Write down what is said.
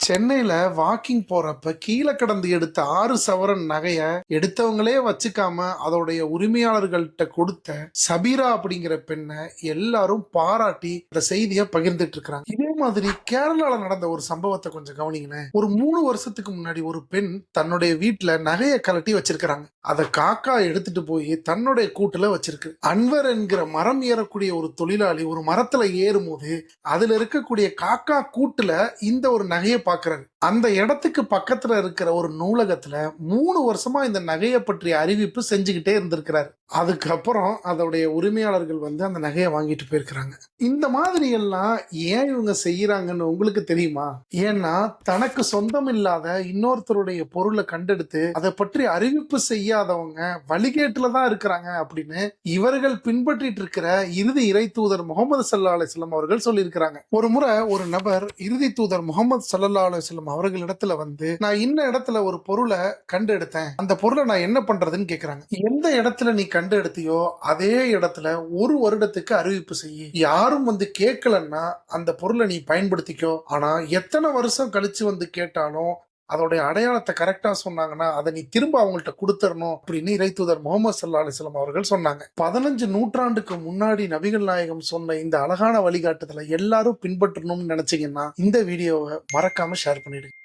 சென்னையில வாக்கிங் போறப்ப கீழே கிடந்து எடுத்த 6 சவரன் நகைய எடுத்தவங்களே வச்சுக்காம அதோடைய உரிமையாளர்கள்ட்ட கொடுத்த சபீரா அப்படிங்கிற பெண்ணை எல்லாரும் பாராட்டி இந்த செய்தியை பகிர்ந்துட்டு இருக்காங்க. இதே மாதிரி கேரளால நடந்த ஒரு சம்பவத்தை கொஞ்சம் கவனிங்களேன். ஒரு 3 வருஷத்துக்கு முன்னாடி ஒரு பெண் தன்னுடைய வீட்டுல நகையை கலட்டி வச்சிருக்கிறாங்க. அதை காக்கா எடுத்துட்டு போய் தன்னுடைய கூட்டுல வச்சிருக்கு. அன்வர் என்கிற மரம் ஏறக்கூடிய ஒரு தொழிலாளி ஒரு மரத்துல ஏறும் போது அதுல இருக்கக்கூடிய காக்கா கூட்டுல இந்த ஒரு நகையை பாக்குறாரு. அந்த இடத்துக்கு பக்கத்துல இருக்கிற ஒரு நூலகத்துல 3 வருஷமா இந்த நகையை பற்றிய அறிவிப்பு செஞ்சுக்கிட்டே இருந்திருக்கிறாரு. அதுக்கப்புறம் அதோடைய உரிமையாளர்கள் வந்து அந்த நகையை வாங்கிட்டு போயிருக்கிறாங்க. இந்த மாதிரி எல்லாம் ஏன் இவங்க செய்யறாங்கன்னு உங்களுக்கு தெரியுமா? ஏன்னா தனக்கு சொந்தம் இல்லாத இன்னொருத்தருடைய பொருளை கண்டெடுத்து அதை பற்றி அறிவிப்பு செய்யாதவங்க வழிகேட்டுலதான் இருக்கிறாங்க அப்படின்னு இவர்கள் பின்பற்றிட்டு இருக்கிற இறுதி இறை தூதர் முகமது ஸல்லல்லாஹு அலைஹி வஸல்லம் அவர்கள் சொல்லியிருக்கிறாங்க. ஒரு முறை ஒரு நபர் இறுதி தூதர் முகமது ஸல்லல்லாஹு அலைஹி வஸல்லம் அவர்களிடத்துல வந்து, நான் இன்ன இடத்துல ஒரு பொருளை கண்டெடுத்தேன், அந்த பொருளை நான் என்ன பண்றதுன்னு கேக்குறாங்க. எந்த இடத்துல நீ கண்டெடுத்தியோ அதே இடத்துல 1 வருடத்துக்கு அறிவிப்பு செய்யி. யாரும் வந்து கேட்கலன்னா அந்த பொருளை நீ பயன்படுத்திக்கோ. ஆனா எத்தனை வருஷம் கழிச்சு வந்து கேட்டாலும் அதோடைய அடையாளத்தை கரெக்டா சொன்னாங்கன்னா அதை நீ திரும்ப அவங்கள்ட்ட கொடுத்துடணும் அப்படின்னு இறை தூதர் முகமது ஸல்லல்லாஹு அலைஹி வஸல்லம் அவர்கள் சொன்னாங்க. 15 நூற்றாண்டுக்கு முன்னாடி நபிகள் நாயகம் சொன்ன இந்த அழகான வழிகாட்டுதலை எல்லாரும் பின்பற்றணும்னு நினைச்சீங்கன்னா இந்த வீடியோவை மறக்காம ஷேர் பண்ணிடுங்க.